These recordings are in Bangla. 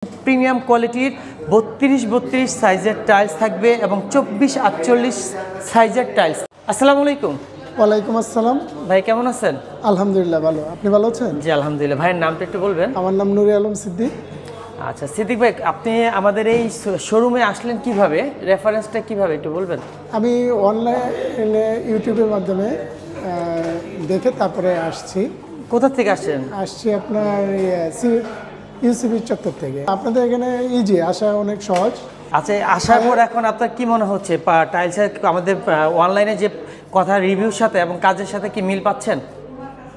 প্রিমিয়াম কোয়ালিটির 32-32 সাইজের টাইলস থাকবে এবং 24-48 সাইজের টাইলস। আসসালামু আলাইকুম। ওয়ালাইকুম আসসালাম। ভাই কেমন আছেন? আলহামদুলিল্লাহ ভালো। আপনি ভালো আছেন? জি আলহামদুলিল্লাহ। ভাইয়ের নামটা একটু বলবেন? আমার নাম নুরে আলম সিদ্দিক। আচ্ছা সিদ্দিক ভাই, আপনি আমাদের এই শোরুমে আসলেন কিভাবে, রেফারেন্সটা কিভাবে একটু বলবেন? আমি অনলাইনে ইউটিউবের মাধ্যমে দেখে তারপরে আসছি। কোথা থেকে আসছেন? আসছি আপনার ইউসিবি চত্বর থেকে। আপনাদের এখানে ইজি, আসা অনেক সহজ। আচ্ছা, আসার পর এখন আপনার কি মনে হচ্ছে টাইলসের আমাদের অনলাইনে যে কথা রিভিউর সাথে এবং কাজের সাথে কি মিল পাচ্ছেন?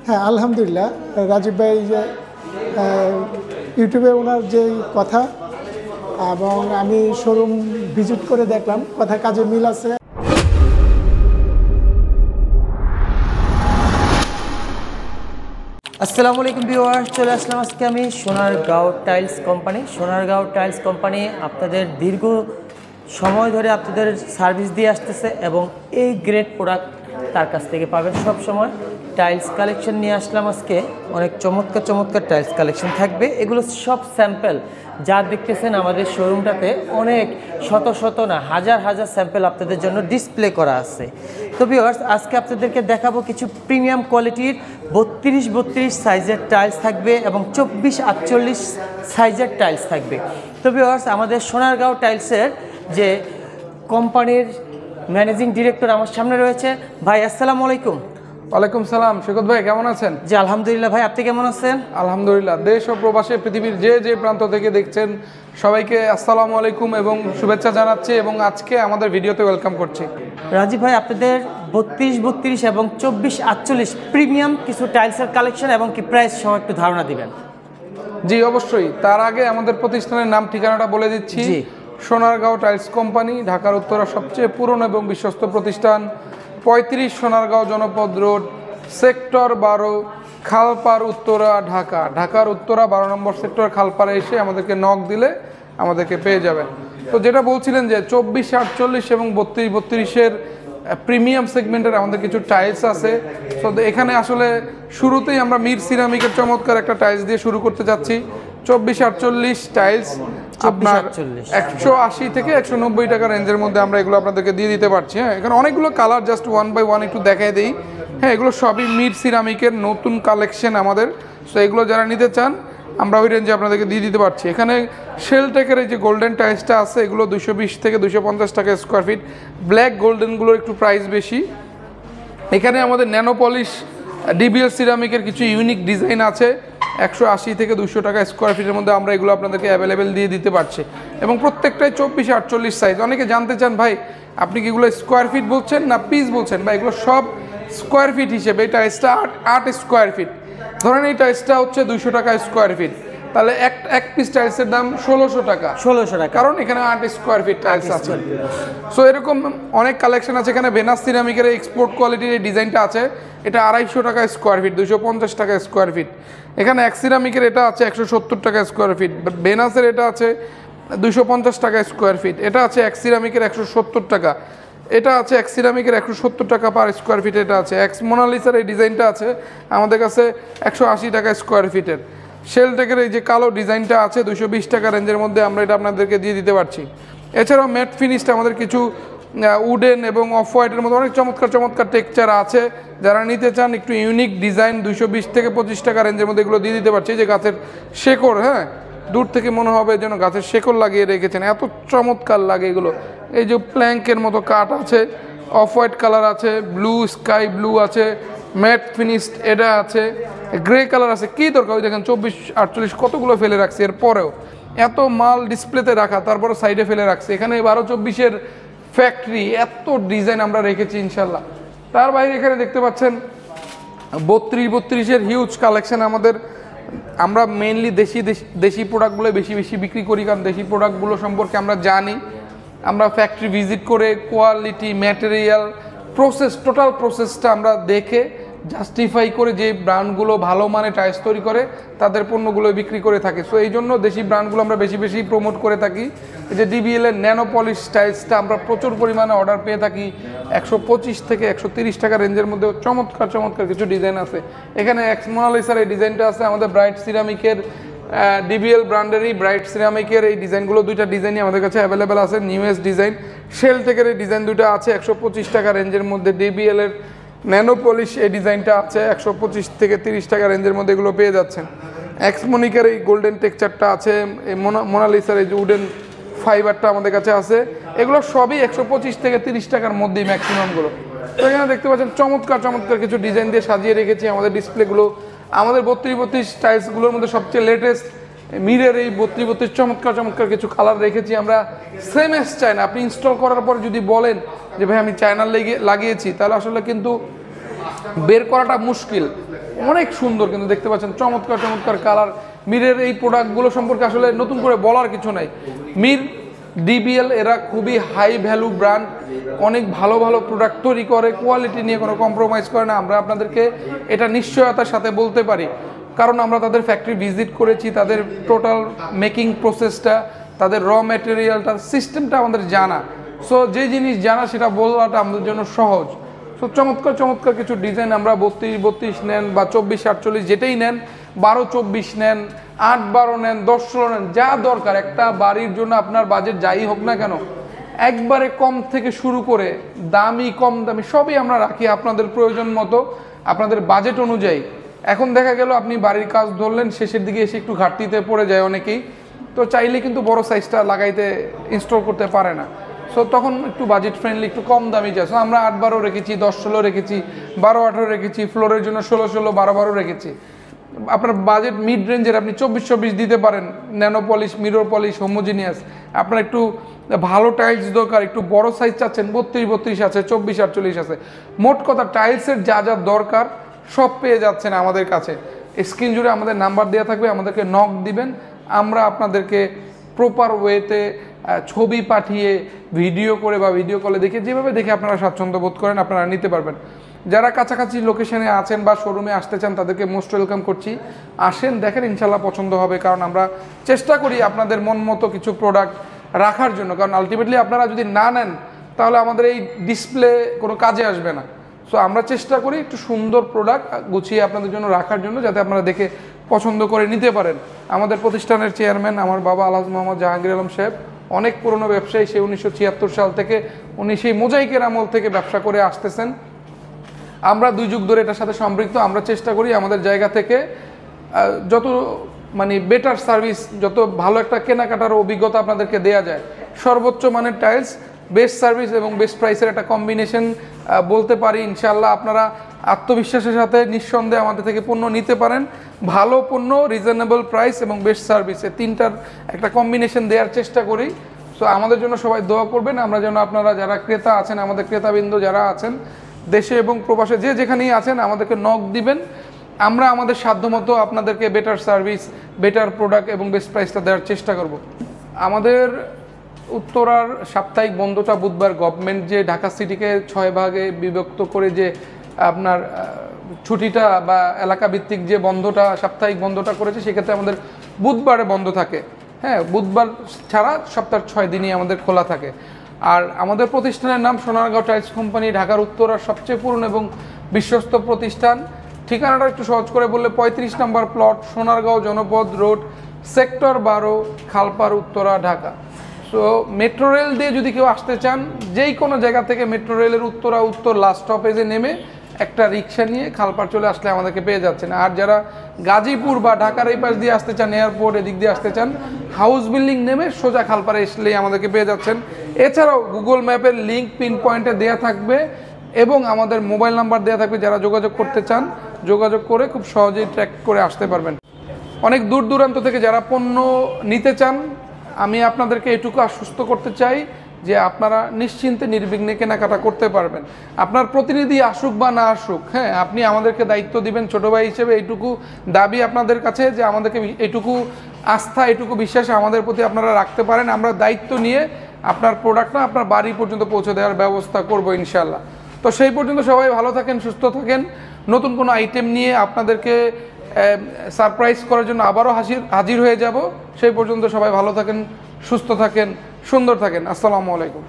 হ্যাঁ আলহামদুলিল্লাহ। রাজীব ভাই যে ইউটিউবে ওনার যে কথা এবং আমি শোরুম ভিজিট করে দেখলাম, কথা কাজে মিল আছে। আসসালামু আলাইকুম ভিউয়ার্স, চলে আসলাম আজকে আমি Sonargaon tiles company. Sonargaon tiles company আপনাদের দীর্ঘ সময় ধরে আপনাদের সার্ভিস দিয়ে আসতেছে এবং এই গ্রেড প্রোডাক্ট তার কাছ থেকে পাবেন সব সময়। টাইলস কালেকশন নিয়ে আসলাম আজকে, অনেক চমৎকার চমৎকার টাইলস কালেকশন থাকবে। এগুলো সব স্যাম্পল যা দেখতেছেন আমাদের শোরুমটাতে, অনেক শত শত না হাজার হাজার স্যাম্পল আপনাদের জন্য ডিসপ্লে করা আছে। তো ভিউয়ার্স, আজকে আপনাদেরকে দেখাবো কিছু প্রিমিয়াম কোয়ালিটির 32-32 সাইজের টাইলস থাকবে এবং 24-48 সাইজের টাইলস থাকবে। তো ভিউয়ার্স, আমাদের সোনারগাঁও টাইলসের যে কোম্পানির ম্যানেজিং ডিরেক্টর আমার সামনে রয়েছে। ভাই আসসালামু আলাইকুম। ওয়ালাইকুম সালাম। সৈকত ভাই কেমন আছেন? জি আলহামদুলিল্লাহ। ভাই আপনি কেমন আছেন? আলহামদুলিল্লাহ। দেশ ও প্রবাসে পৃথিবীর যে যে প্রান্ত থেকে দেখছেন সবাইকে আসসালামু আলাইকুম এবং শুভেচ্ছা জানাচ্ছি এবং আজকে আমাদের ভিডিওতে ওয়েলকাম করছি। রাজীব ভাই, আপনাদের 32-32 এবং 24-48 প্রিমিয়াম কিছু টাইলসের কালেকশন এবং কি প্রাইস সহ একটু ধারণা দিবেন? জি অবশ্যই। তার আগে আমাদের প্রতিষ্ঠানের নাম ঠিকানাটা বলে দিচ্ছি। সোনারগাঁও টাইলস কোম্পানি, ঢাকার উত্তরা সবচেয়ে পুরনো এবং বিশ্বস্ত প্রতিষ্ঠান, 35 সোনারগাঁও জনপদ রোড, সেক্টর 12, খালপাড়, উত্তরা, ঢাকা। ঢাকার উত্তরা 12 নম্বর সেক্টর খালপাড়ে এসে আমাদেরকে নক দিলে আমাদেরকে পেয়ে যাবেন। তো যেটা বলছিলেন যে 24-48 এবং 32-32-এর প্রিমিয়াম সেগমেন্টের আমাদের কিছু টাইলস আছে। তো এখানে আসলে শুরুতেই আমরা মির সিরামিকের চমৎকার একটা টাইলস দিয়ে শুরু করতে যাচ্ছি। 24-48 টাইলস আপনার 180 থেকে 190 টাকা রেঞ্জের মধ্যে আমরা এগুলো আপনাদেরকে দিয়ে দিতে পারছি। হ্যাঁ, এখানে অনেকগুলো কালার, জাস্ট 1 বাই 1 একটু দেখাই দিই। হ্যাঁ, এগুলো সবই মির সিরামিকের নতুন কালেকশন আমাদের। সো এগুলো যারা নিতে চান আমরা ওই রেঞ্জে আপনাদেরকে দিয়ে দিতে পারছি। এখানে শেলটেকের এই যে গোল্ডেন টাইলসটা আছে, এগুলো 220 থেকে 250 টাকা স্কোয়ার ফিট। ব্ল্যাক গোল্ডেনগুলোর একটু প্রাইস বেশি। এখানে আমাদের ন্যানো পলিশ ডিবিএল সিরামিকের কিছু ইউনিক ডিজাইন আছে, 180 থেকে 200 টাকা স্কোয়ার ফিটের মধ্যে আমরা এগুলো আপনাদেরকে অ্যাভেলেবেল দিয়ে দিতে পারছি এবং প্রত্যেকটাই 24-48 সাইজ। অনেকে জানতে চান ভাই আপনি কি এগুলো স্কোয়ার ফিট বলছেন না পিস বলছেন? বা এগুলো সব স্কোয়ার ফিট হিসেবে। এই টাইলসটা 8 স্কোয়ার ফিট। ধরেন এই টাইলসটা হচ্ছে 200 টাকা স্কোয়ার ফিট, তাহলে এক পিস টাইলসের দাম 1600 টাকা। 1600 টাকা, কারণ এখানে 8 স্কোয়ার ফিট টাইলস আছে। সো এরকম অনেক কালেকশন আছে। এখানে ভেনাস সিরামিকের এক্সপোর্ট কোয়ালিটির এই ডিজাইনটা আছে, এটা 250 টাকা স্কোয়ার ফিট, 250 টাকা স্কোয়ার ফিট। এখানে এক সিরামিকের এটা আছে 170 টাকা স্কোয়ার ফিট। ভেনাসের এটা আছে 250 টাকা স্কোয়ার ফিট। এটা আছে এক সিরামিকের 170 টাকা। এটা আছে এক সিরামিকের 170 টাকা পার স্কোয়ার ফিট। এটা আছে এক্স মোনালিসার এই ডিজাইনটা আছে আমাদের কাছে 180 টাকা স্কোয়ার ফিটের। শেলটেকের এই যে কালো ডিজাইনটা আছে 220 টাকা রেঞ্জের মধ্যে আমরা এটা আপনাদেরকে দিয়ে দিতে পারছি। এছাড়াও ম্যাট ফিনিশটা আমাদের কিছু উডেন এবং অফ হোয়াইটের মধ্যে অনেক চমৎকার চমৎকার টেক্সচার আছে। যারা নিতে চান একটু ইউনিক ডিজাইন 220 থেকে 25 টাকা রেঞ্জের মধ্যে এগুলো দিয়ে দিতে পারছি। যে গাছের শেকড়, হ্যাঁ, দূর থেকে মনে হবে যেন গাছের শেকড় লাগিয়ে রেখেছেন, এত চমৎকার লাগে এগুলো। এই যে প্ল্যাঙ্কের মতো কাঠ আছে, অফ হোয়াইট কালার আছে, ব্লু স্কাই ব্লু আছে, ম্যাট ফিনিশড এটা আছে, গ্রে কালার আছে। কী দরকার? ওই দেখেন 24-48 কতগুলো ফেলে রাখছে, এরপরেও এত মাল ডিসপ্লেতে রাখা, তারপরে সাইডে ফেলে রাখছে। এখানে 12-24-এর ফ্যাক্টরি, এত ডিজাইন আমরা রেখেছি ইনশাল্লাহ। তার বাইরে এখানে দেখতে পাচ্ছেন 32-32-এর হিউজ কালেকশন আমাদের। আমরা মেইনলি দেশি প্রোডাক্টগুলো বেশি বেশি বিক্রি করি, কারণ দেশি প্রোডাক্টগুলো সম্পর্কে আমরা জানি। আমরা ফ্যাক্টরি ভিজিট করে কোয়ালিটি, ম্যাটেরিয়াল, প্রসেস, টোটাল প্রসেসটা আমরা দেখে জাস্টিফাই করে যে ব্র্যান্ডগুলো ভালো মানে টাইলস তৈরি করে তাদের পণ্যগুলো বিক্রি করে থাকে। সো এই জন্য দেশি ব্র্যান্ডগুলো আমরা বেশি বেশি প্রমোট করে থাকি। এই যে ডিবিএল এর ন্যানো পলিশ টাইলসটা আমরা প্রচুর পরিমাণে অর্ডার পেয়ে থাকি। 125 থেকে 130 টাকা রেঞ্জের মধ্যে চমৎকার চমৎকার কিছু ডিজাইন আছে। এখানে এক্স মোনালিসার এই ডিজাইনটা আছে আমাদের ব্রাইট সিরামিকের ডিবিএল ব্র্যান্ডেরই ব্রাইট সিরামিকের এই ডিজাইনগুলো, দুইটা ডিজাইনই আমাদের কাছে অ্যাভেলেবেল আছে। নিউয়েস্ট ডিজাইন শেলটেকের এই ডিজাইন দুটো আছে 125 টাকা রেঞ্জের মধ্যে। ডিবিএল এর ন্যানো পলিশ এই ডিজাইনটা আছে 125 থেকে 30 টাকা রেঞ্জের মধ্যে, এগুলো পেয়ে যাচ্ছেন। এক্সমনিকের এই গোল্ডেন টেক্সচারটা আছে, এই মোনালিসার এই যে উডেন ফাইবারটা আমাদের কাছে আছে, এগুলো সবই 125 থেকে 30 টাকার মধ্যেই ম্যাক্সিমামগুলো। তো এখানে দেখতে পাচ্ছেন চমৎকার চমৎকার কিছু ডিজাইন দিয়ে সাজিয়ে রেখেছি আমাদের ডিসপ্লেগুলো। আমাদের 32-32 টাইলসগুলোর মধ্যে সবচেয়ে লেটেস্ট মিরের এই 32-32 চমৎকার চমৎকার কিছু কালার রেখেছি আমরা। সেম এস চায়না আপনি ইনস্টল করার পর যদি বলেন যে ভাই আমি চায়না লাগিয়েছি, তাহলে আসলে কিন্তু বের করাটা মুশকিল। অনেক সুন্দর কিন্তু দেখতে পাচ্ছেন চমৎকার চমৎকার কালার। মিরের এই প্রোডাক্টগুলো সম্পর্কে আসলে নতুন করে বলার কিছু নাই। মির, ডিবিএল এরা খুবই হাই ভ্যালু ব্র্যান্ড, অনেক ভালো ভালো প্রোডাক্ট তৈরি করে, কোয়ালিটি নিয়ে কোনো কম্প্রোমাইজ করে না। আমরা আপনাদেরকে এটা নিশ্চয়তার সাথে বলতে পারি, কারণ আমরা তাদের ফ্যাক্টরি ভিজিট করেছি, তাদের টোটাল মেকিং প্রসেসটা, তাদের র ম্যাটেরিয়ালটা, সিস্টেমটা আমাদের জানা। সো যে জিনিস জানা সেটা বলাটা আমাদের জন্য সহজ। সো চমৎকার চমৎকার কিছু ডিজাইন আমরা 32-32 নেন বা 24-48 যেটাই নেন, 12-24 নেন, 8-12 নেন, 10-16 নেন, যা দরকার একটা বাড়ির জন্য আপনার বাজেট যাই হোক না কেন, একবারে কম থেকে শুরু করে দামি কম দামি সবই আমরা রাখি আপনাদের প্রয়োজন মতো, আপনাদের বাজেট অনুযায়ী। এখন দেখা গেল আপনি বাড়ির কাজ ধরলেন, শেষের দিকে এসে একটু ঘাটতিতে পড়ে যায় অনেকেই, তো চাইলে কিন্তু বড় সাইজটা লাগাইতে ইনস্টল করতে পারে না। সো তখন একটু বাজেট ফ্রেন্ডলি একটু কম দামি যায়। সো আমরা 8-12 রেখেছি, 10-16 রেখেছি, 12-18 রেখেছি, ফ্লোরের জন্য 16-16, 12-12 রেখেছি। আপনার বাজেট মিড রেঞ্জের আপনি 24-24 দিতে পারেন, nano polish, mirror polish, homogeneous. আপনার একটু ভালো টাইলস দরকার, একটু বড় সাইজ চাচ্ছেন, 32-32 আছে, 24-48 আছে। মোট কথা টাইলসের যা যা দরকার সব পেয়ে যাচ্ছেন আমাদের কাছে। স্ক্রিন জুড়ে আমাদের নাম্বার দেওয়া থাকবে, আমাদেরকে নক দিবেন, আমরা আপনাদেরকে প্রপার ওয়েতে ছবি পাঠিয়ে ভিডিও করে বা ভিডিও কলে দেখে যেভাবে দেখে আপনারা স্বাচ্ছন্দ্য বোধ করেন আপনারা নিতে পারবেন। যারা কাছাকাছি লোকেশনে আছেন বা শোরুমে আসতে চান তাদেরকে মোস্ট ওয়েলকাম করছি। আসেন, দেখেন, ইনশাল্লাহ পছন্দ হবে, কারণ আমরা চেষ্টা করি আপনাদের মন মতো কিছু প্রোডাক্ট রাখার জন্য। কারণ আলটিমেটলি আপনারা যদি না নেন তাহলে আমাদের এই ডিসপ্লে কোনো কাজে আসবে না। সো আমরা চেষ্টা করি একটু সুন্দর প্রোডাক্ট গুছিয়ে আপনাদের জন্য রাখার জন্য, যাতে আপনারা দেখে পছন্দ করে নিতে পারেন। আমাদের প্রতিষ্ঠানের চেয়ারম্যান আমার বাবা আলহাজ মোহাম্মদ জাহাঙ্গীর আলম সাহেব, অনেক পুরনো ব্যবসায়ী, সেই 1976 সাল থেকে উনি সেই মোজাইকের আমল থেকে ব্যবসা করে আসতেছেন। আমরা 2 যুগ ধরে এটার সাথে সম্পৃক্ত। আমরা চেষ্টা করি আমাদের জায়গা থেকে যত বেটার সার্ভিস, যত ভালো একটা কেনাকাটার অভিজ্ঞতা আপনাদেরকে দেয়া যায়, সর্বোচ্চ মানের টাইলস, বেস্ট সার্ভিস এবং বেস্ট প্রাইসের একটা কম্বিনেশন বলতে পারি। ইনশাআল্লাহ আপনারা আত্মবিশ্বাসের সাথে নিঃসন্দেহে আমাদের থেকে পণ্য নিতে পারেন। ভালো পণ্য, রিজনেবল প্রাইস এবং বেস্ট সার্ভিস, এই তিনটার একটা কম্বিনেশন দেওয়ার চেষ্টা করি। সো আমাদের জন্য সবাই দোয়া করবেন, আমরা যেন আপনারা যারা ক্রেতা আছেন, আমাদের ক্রেতাবৃন্দ যারা আছেন দেশে এবং প্রবাসে যে যেখানেই আছেন, আমাদেরকে নক দিবেন। আমরা আমাদের সাধ্যমতো আপনাদেরকে বেটার সার্ভিস, বেটার প্রোডাক্ট এবং বেস্ট প্রাইসটা দেওয়ার চেষ্টা করব। আমাদের উত্তরার সাপ্তাহিক বন্ধটা বুধবার, গভর্নমেন্ট যে ঢাকা সিটিকে 6 ভাগে বিভক্ত করে যে আপনার ছুটিটা বা এলাকা ভিত্তিক যে বন্ধটা, সাপ্তাহিক বন্ধটা করেছে, সেক্ষেত্রে আমাদের বুধবারে বন্ধ থাকে। হ্যাঁ, বুধবার ছাড়া সপ্তাহের 6 দিনই আমাদের খোলা থাকে। আর আমাদের প্রতিষ্ঠানের নাম সোনারগাঁও টাইলস কোম্পানি, ঢাকার উত্তরার সবচেয়ে পুরনো এবং বিশ্বস্ত প্রতিষ্ঠান। ঠিকানাটা একটু সহজ করে বললে 35 নম্বর plot, Sonargaon Janapath road, sector 12, Khalpar, Uttara, Dhaka. So metro rail দিয়ে যদি কেউ আসতে চান, যেই কোনো জায়গা থেকে মেট্রো রেলের উত্তর লাস্ট স্টপেজে নেমে একটা রিক্সা নিয়ে খালপাড় চলে আসলে আমাদেরকে পেয়ে যাচ্ছেন। আর যারা গাজীপুর বা ঢাকার এই পাশ দিয়ে আসতে চান, এয়ারপোর্ট এদিক দিয়ে আসতে চান, হাউস বিল্ডিং নেমে সোজা খালপাড়ে আসলেই আমাদেরকে পেয়ে যাচ্ছেন। এছাড়াও গুগল ম্যাপের লিঙ্ক পিন পয়েন্টে দেওয়া থাকবে এবং আমাদের মোবাইল নাম্বার দেওয়া থাকবে, যারা যোগাযোগ করতে চান যোগাযোগ করে খুব সহজেই ট্র্যাক করে আসতে পারবেন। অনেক দূর দূরান্ত থেকে যারা পণ্য নিতে চান, আমি আপনাদেরকে এটুকু আশ্বস্ত করতে চাই যে আপনারা নিশ্চিন্তে নির্বিঘ্নে কেনাকাটা করতে পারবেন। আপনার প্রতিনিধি আসুক বা না আসুক, হ্যাঁ, আপনি আমাদেরকে দায়িত্ব দিবেন ছোটো ভাই হিসেবে। এইটুকু দাবি আপনাদের কাছে যে আমাদেরকে এইটুকু আস্থা, এইটুকু বিশ্বাস আমাদের প্রতি আপনারা রাখতে পারেন। আমরা দায়িত্ব নিয়ে আপনার প্রোডাক্টটা আপনার বাড়ি পর্যন্ত পৌঁছে দেওয়ার ব্যবস্থা করব ইনশাল্লাহ। তো সেই পর্যন্ত সবাই ভালো থাকেন, সুস্থ থাকেন। নতুন কোনো আইটেম নিয়ে আপনাদেরকে সারপ্রাইজ করার জন্য আবারও হাজির হয়ে যাব। সেই পর্যন্ত সবাই ভালো থাকেন, সুস্থ থাকেন, সুন্দর থাকেন। আসসালামু আলাইকুম।